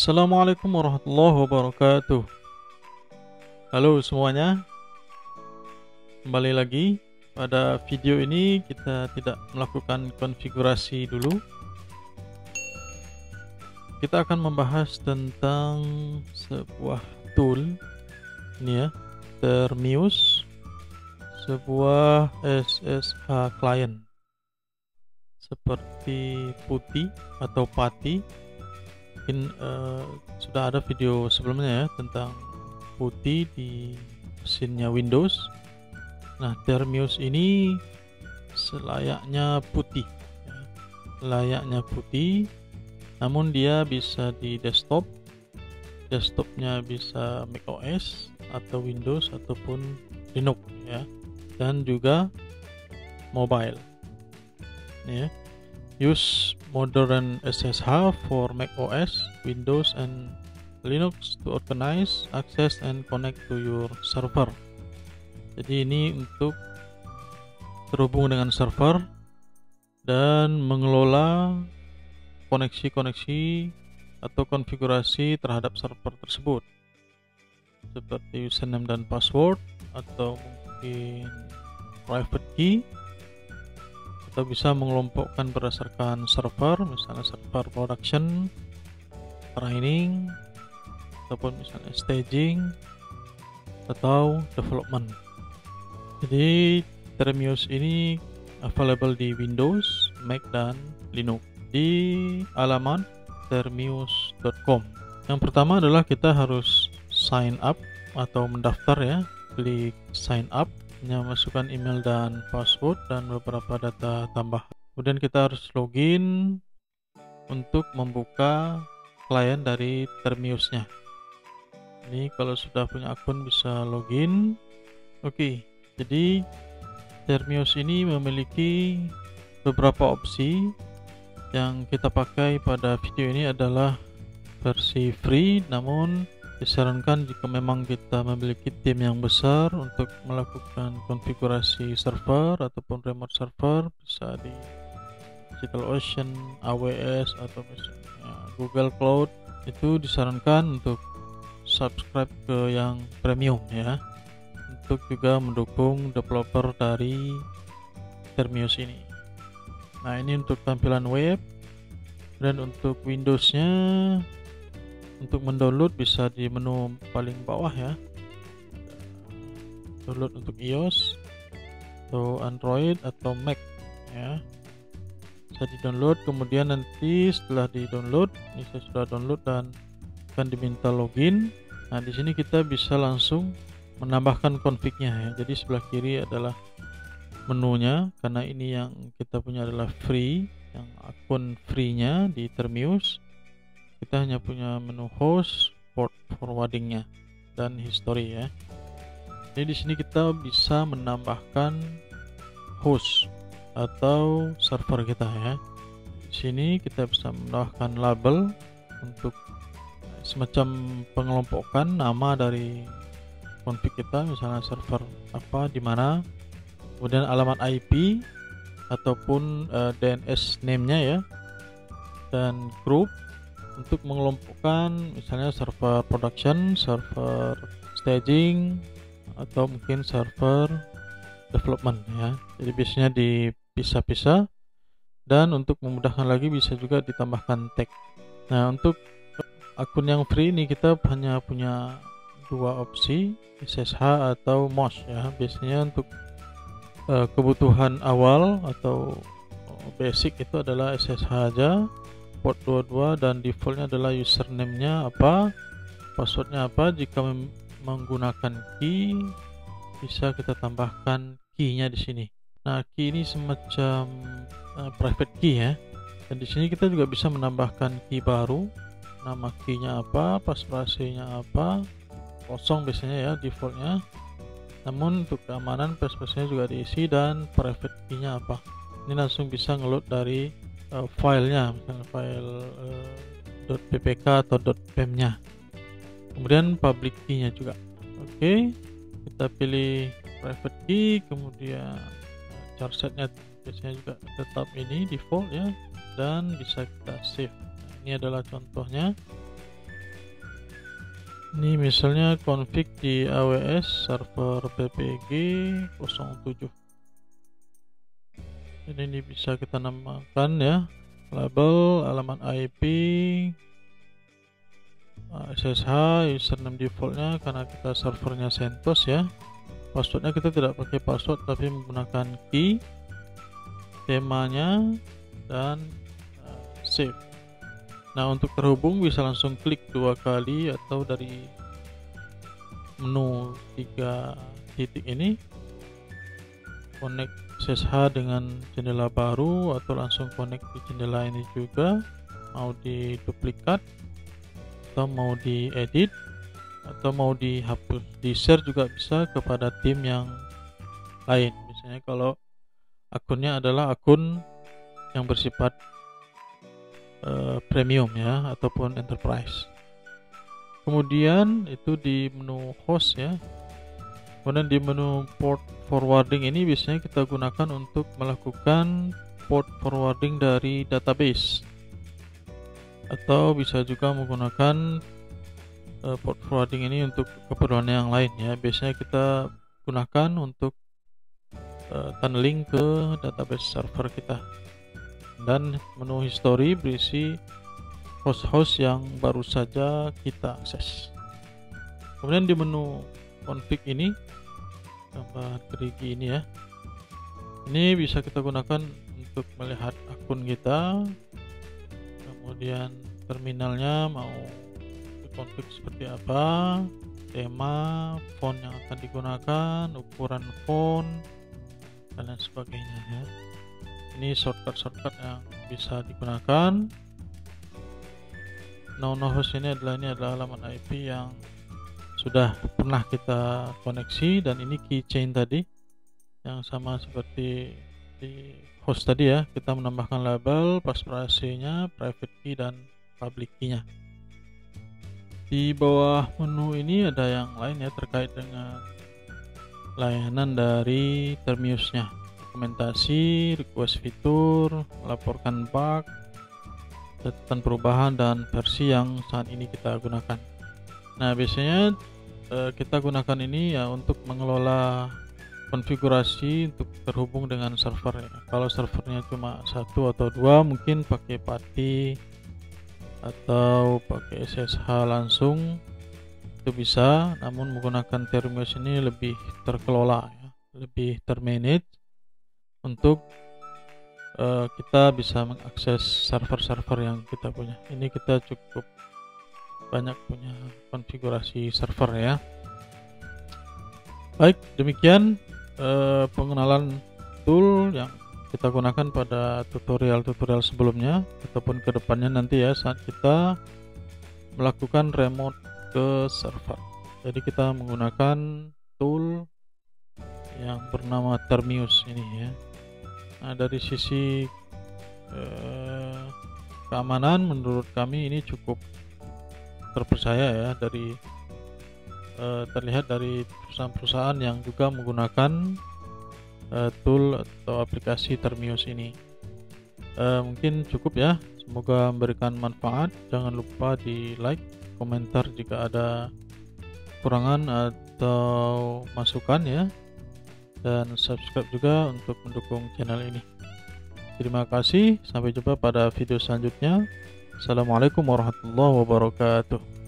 Assalamualaikum warahmatullahi wabarakatuh. Halo semuanya, kembali lagi. Pada video ini kita tidak melakukan konfigurasi dulu. Kita akan membahas tentang sebuah tool ini ya, Termius, sebuah SSH client seperti Putty atau Putty. Mungkin sudah ada video sebelumnya ya tentang Putty di mesinnya Windows. Nah, Termius ini selayaknya Putty ya. Layaknya Putty, namun dia bisa di desktop. Desktopnya bisa macOS atau Windows ataupun Linux ya, dan juga mobile ya. Use modern SSH for macOS, Windows, and Linux to organize, access, and connect to your server. Jadi ini untuk terhubung dengan server dan mengelola koneksi-koneksi atau konfigurasi terhadap server tersebut, seperti username dan password, atau mungkin private key, atau bisa mengelompokkan berdasarkan server, misalnya server production, training, ataupun misalnya staging atau development. Jadi Termius ini available di Windows, Mac, dan Linux di alamat termius.com. Yang pertama adalah kita harus sign up atau mendaftar ya. Klik sign up, masukkan email dan password dan beberapa data tambahan. Kemudian kita harus login untuk membuka klien dari Termiusnya. Ini kalau sudah punya akun bisa login. Oke, jadi Termius ini memiliki beberapa opsi. Yang kita pakai pada video ini adalah versi free, namun disarankan jika memang kita memiliki tim yang besar untuk melakukan konfigurasi server ataupun remote server, bisa di DigitalOcean, AWS, atau misalnya Google Cloud, itu disarankan untuk subscribe ke yang premium ya, untuk juga mendukung developer dari Termius ini. Nah, ini untuk tampilan web. Dan untuk Windows-nya, untuk mendownload bisa di menu paling bawah ya. Download untuk iOS atau Android atau Mac ya. Bisa di-download, kemudian nanti setelah di-download, ini saya sudah download dan akan diminta login. Nah, di sini kita bisa langsung menambahkan config-nya ya. Jadi sebelah kiri adalah menunya, karena ini yang kita punya adalah free, yang akun free-nya di Termius. Kita hanya punya menu host, port forwarding-nya, dan history ya. Jadi di sini kita bisa menambahkan host atau server kita ya. Di sini kita bisa menambahkan label untuk semacam pengelompokan nama dari config kita, misalnya server apa di mana, kemudian alamat IP ataupun DNS name-nya ya, dan group untuk mengelompokkan misalnya server production, server staging, atau mungkin server development ya. Jadi biasanya dipisah-pisah, dan untuk memudahkan lagi bisa juga ditambahkan tag. Nah, untuk akun yang free ini kita hanya punya dua opsi, SSH atau MOS ya. Biasanya untuk kebutuhan awal atau basic itu adalah SSH aja, port 22, dan defaultnya adalah username-nya apa, passwordnya apa. Jika menggunakan key, bisa kita tambahkan key-nya di sini. Nah, key ini semacam private key ya, dan di sini kita juga bisa menambahkan key baru. Nama key-nya apa, passphrase-nya apa, kosong biasanya ya defaultnya. Namun untuk keamanan password-nya juga diisi, dan private key-nya apa. Ini langsung bisa ngeload dari filenya, misalnya file .ppk atau .pem-nya. Kemudian public key-nya juga. Oke, kita pilih private key, kemudian charset-nya biasanya juga tetap ini default ya, dan bisa kita save. Nah, ini adalah contohnya. Ini misalnya config di AWS server PPG 07. Jadi ini bisa kita namakan ya, label, alamat IP, SSH, username defaultnya karena kita servernya CentOS ya. Passwordnya kita tidak pakai password tapi menggunakan key, temanya, dan save. Nah, untuk terhubung bisa langsung klik 2 kali atau dari menu 3 titik ini connect SSH dengan jendela baru, atau langsung connect di jendela ini juga, mau di duplikat atau mau diedit atau mau dihapus. Di share juga bisa kepada tim yang lain, misalnya kalau akunnya adalah akun yang bersifat premium ya, ataupun enterprise. Kemudian itu di menu host ya. Kemudian di menu port forwarding ini biasanya kita gunakan untuk melakukan port forwarding dari database, atau bisa juga menggunakan port forwarding ini untuk keperluan yang lain ya. Biasanya kita gunakan untuk tunneling ke database server kita. Dan menu history berisi host-host yang baru saja kita akses. Kemudian di menu config ini, gambar gerigi ini ya, ini bisa kita gunakan untuk melihat akun kita. Kemudian terminalnya mau dikonfig seperti apa, tema, font yang akan digunakan, ukuran font, dan lain sebagainya ya. Ini shortcut yang bisa digunakan. No host ini adalah alamat IP yang sudah pernah kita koneksi, dan ini keychain tadi yang sama seperti di host tadi ya. Kita menambahkan label, password AC-nya, private key, dan public key-nya. Di bawah menu ini ada yang lain ya, terkait dengan layanan dari Termius-nya. Dokumentasi, request fitur, melaporkan bug, catatan perubahan, dan versi yang saat ini kita gunakan. Nah, biasanya kita gunakan ini ya untuk mengelola konfigurasi untuk terhubung dengan server ya. Kalau servernya cuma 1 atau 2, mungkin pakai PATI atau pakai SSH langsung itu bisa, namun menggunakan Termius ini lebih terkelola ya, lebih termanage untuk kita bisa mengakses server-server yang kita punya. Ini kita cukup banyak punya konfigurasi server ya. Baik, demikian pengenalan tool yang kita gunakan pada tutorial-tutorial sebelumnya ataupun kedepannya nanti ya, saat kita melakukan remote ke server. Jadi kita menggunakan tool yang bernama Termius ini ya. Nah, dari sisi keamanan menurut kami ini cukup terpercaya ya, dari terlihat dari perusahaan-perusahaan yang juga menggunakan tool atau aplikasi Termius ini. Mungkin cukup ya, semoga memberikan manfaat. Jangan lupa di like, komentar jika ada kekurangan atau masukan ya, dan subscribe juga untuk mendukung channel ini. Terima kasih, sampai jumpa pada video selanjutnya. Assalamualaikum warahmatullahi wabarakatuh.